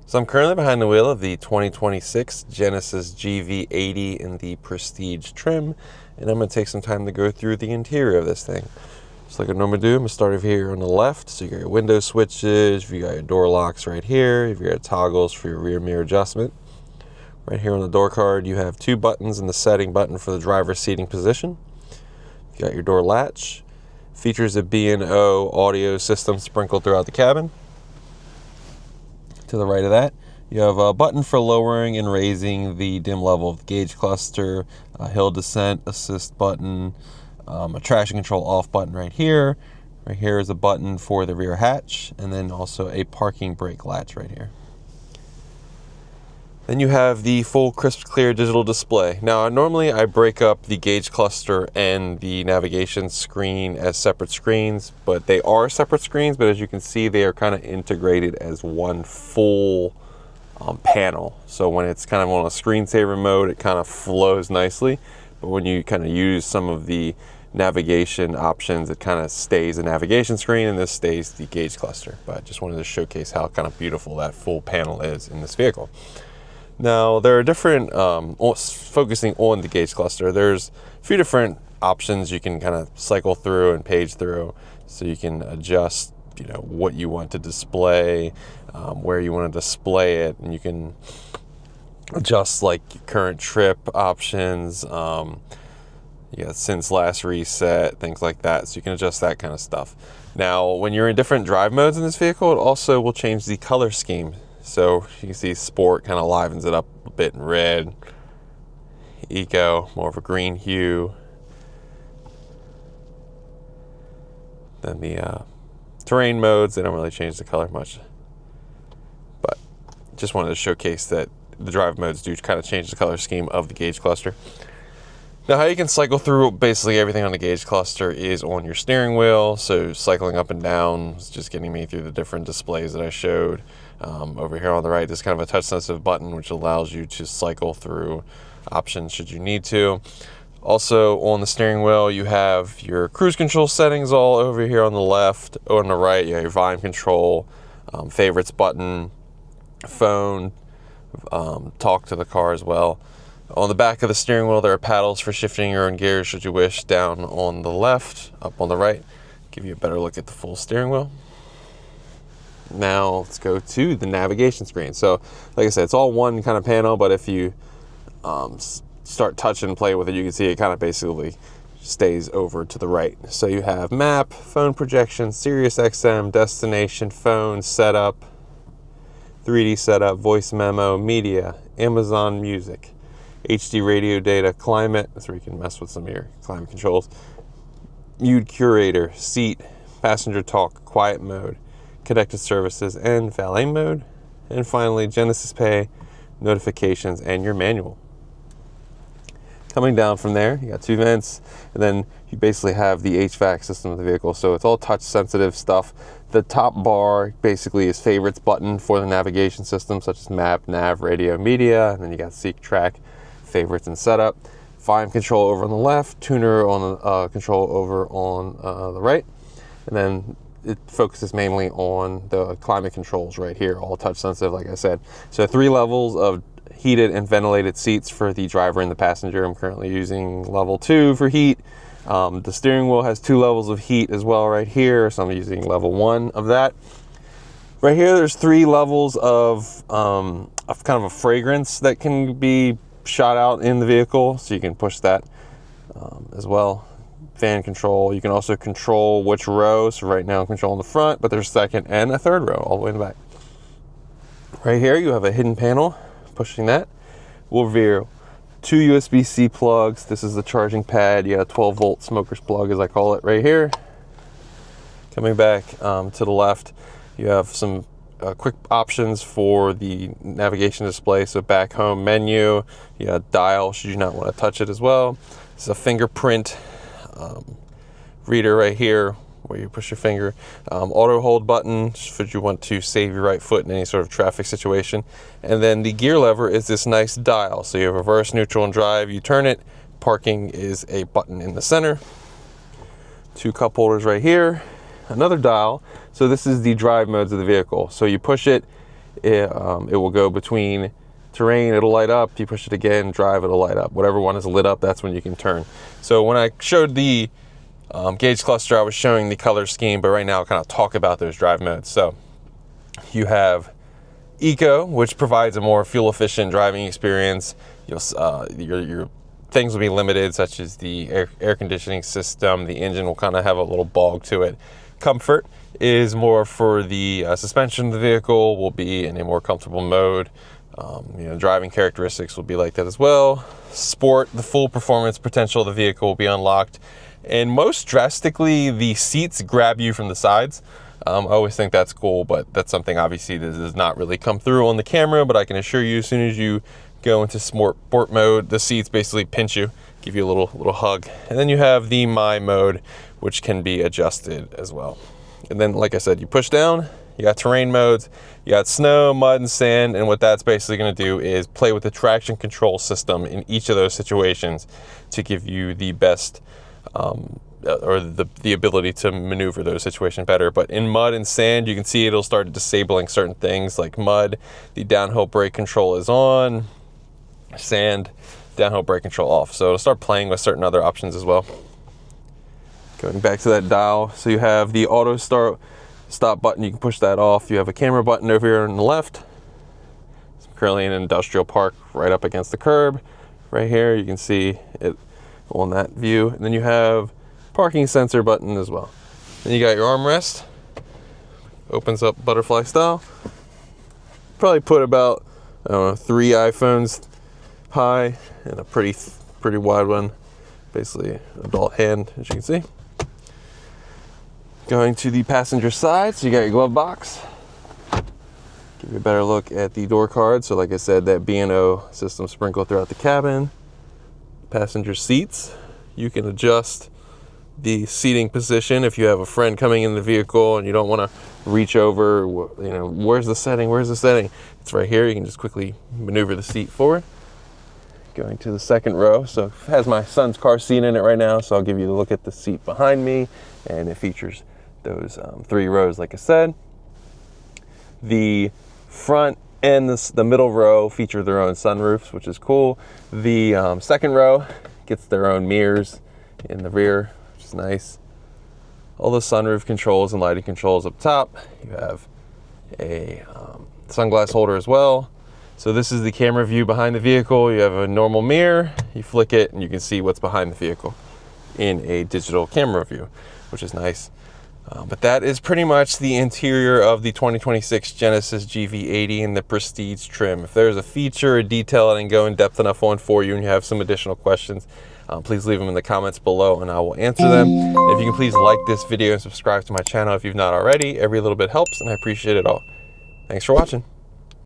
So I'm currently behind the wheel of the 2026 Genesis GV80 in the Prestige trim, and I'm going to take some time to go through the interior of this thing. Just like I normally do, I'm going to start over here on the left. So you got your window switches, you got your door locks right here, you've got toggles for your rear mirror adjustment. Right here on the door card, you have two buttons and the setting button for the driver's seating position. You got your door latch, features a B&O audio system sprinkled throughout the cabin. To the right of that, you have a button for lowering and raising the dim level of the gauge cluster, a hill descent assist button, a traction control off button right here. Right here is a button for the rear hatch, and then also a parking brake latch right here. Then you have the full crisp clear digital display. Now normally I break up the gauge cluster and the navigation screen as separate screens, but they are separate screens, but as you can see they are kind of integrated as one full panel. So when it's kind of on a screensaver mode, it kind of flows nicely, but when you kind of use some of the navigation options, it kind of stays a navigation screen and this stays the gauge cluster. But I just wanted to showcase how kind of beautiful that full panel is in this vehicle. Now, there are different, focusing on the gauge cluster, there's a few different options you can kind of cycle through and page through. So you can adjust, what you want to display, where you want to display it, and you can adjust like current trip options, since last reset, things like that. So you can adjust that kind of stuff. Now, when you're in different drive modes in this vehicle, it also will change the color scheme. So you can see Sport kind of livens it up a bit in red. Eco, more of a green hue. Then the terrain modes, they don't really change the color much. But just wanted to showcase that the drive modes do kind of change the color scheme of the gauge cluster. Now how you can cycle through basically everything on the gauge cluster is on your steering wheel. So cycling up and down is just getting me through the different displays that I showed. Over here on the right, there's kind of a touch sensitive button which allows you to cycle through options should you need to. Also on the steering wheel, you have your cruise control settings all over here on the left. On the right, you have your volume control, favorites button, phone, talk to the car as well. On the back of the steering wheel, there are paddles for shifting your own gears should you wish. Down on the left, up on the right, give you a better look at the full steering wheel. Now let's go to the navigation screen. So like I said, it's all one kind of panel, but if you start touching and play with it, you can see it kind of basically stays over to the right. So you have map, phone projection, Sirius XM, destination, phone setup, 3D setup, voice memo, media, Amazon Music, HD radio data, climate, that's where you can mess with some of your climate controls, mute curator, seat, passenger talk, quiet mode, connected services, and valet mode. And finally, Genesis Pay, notifications, and your manual. Coming down from there, you got two vents, and then you basically have the HVAC system of the vehicle. So it's all touch sensitive stuff. The top bar basically is favorites button for the navigation system, such as map, nav, radio, media, and then you got seek, track, favorites, and setup. Volume control over on the left, tuner on the control over on the right, and then it focuses mainly on the climate controls right here, all touch sensitive, like I said. So 3 levels of heated and ventilated seats for the driver and the passenger. I'm currently using level 2 for heat. The steering wheel has 2 levels of heat as well right here, so I'm using level 1 of that. Right here, there's 3 levels of kind of a fragrance that can be shot out in the vehicle, so you can push that as well. Fan control, you can also control which row. So right now I'm controlling the front, but there's second and a third row all the way in the back. Right here you have a hidden panel. Pushing that will reveal 2 USB-C plugs. This is the charging pad. You got a 12-volt smoker's plug, as I call it, right here. Coming back to the left, you have some quick options for the navigation display. So back home menu, you got dial should you not want to touch it as well. It's a fingerprint reader right here where you push your finger. Auto hold button should you want to save your right foot in any sort of traffic situation. And then the gear lever is this nice dial. So you have reverse, neutral, and drive. You turn it. Parking is a button in the center. 2 cup holders right here. Another dial. So this is the drive modes of the vehicle. So you push it, it will go between terrain, it'll light up. You push it again, drive, it'll light up. Whatever one is lit up, that's when you can turn. So when I showed the gauge cluster, I was showing the color scheme, but right now I'll kind of talk about those drive modes. So you have Eco, which provides a more fuel efficient driving experience. Your things will be limited, such as the air conditioning system. The engine will kind of have a little bog to it. Comfort is more for the suspension of the vehicle, will be in a more comfortable mode. Driving characteristics will be like that as well. Sport, the full performance potential of the vehicle will be unlocked. And most drastically, the seats grab you from the sides. I always think that's cool, but that's something obviously that does not really come through on the camera, but I can assure you, as soon as you go into sport mode, the seats basically pinch you, give you a little hug. And then you have the My mode, which can be adjusted as well. And then, like I said, you push down, you got terrain modes, you got snow, mud, and sand, and what that's basically going to do is play with the traction control system in each of those situations to give you the best or the ability to maneuver those situations better. But in mud and sand, you can see it'll start disabling certain things. Like mud, the downhill brake control is on. Sand, downhill brake control off. So it'll start playing with certain other options as well. Going back to that dial, so you have the auto stop button, you can push that off. You have a camera button over here on the left. I'm currently in an industrial park right up against the curb. Right here, you can see it on that view. And then you have parking sensor button as well. Then you got your armrest, opens up butterfly style. Probably put about, I don't know, 3 iPhones high and a pretty wide one, basically adult hand, as you can see. Going to the passenger side, so you got your glove box. Give you a better look at the door card. So like I said, that B&O system sprinkled throughout the cabin. Passenger seats, you can adjust the seating position if you have a friend coming in the vehicle and you don't want to reach over, where's the setting, it's right here. You can just quickly maneuver the seat forward. Going to the second row, so it has my son's car seat in it right now, so I'll give you a look at the seat behind me, and it features those 3 rows like I said. The front and the middle row feature their own sunroofs, which is cool. The second row gets their own mirrors in the rear, which is nice. All the sunroof controls and lighting controls up top. You have a sunglass holder as well. So this is the camera view behind the vehicle. You have a normal mirror, you flick it and you can see what's behind the vehicle in a digital camera view, which is nice. But that is pretty much the interior of the 2026 Genesis GV80 in the Prestige trim. If there's a feature or detail I didn't go in depth enough on for you and you have some additional questions, please leave them in the comments below and I will answer them. If you can please like this video and subscribe to my channel if you've not already. Every little bit helps and I appreciate it all. Thanks for watching.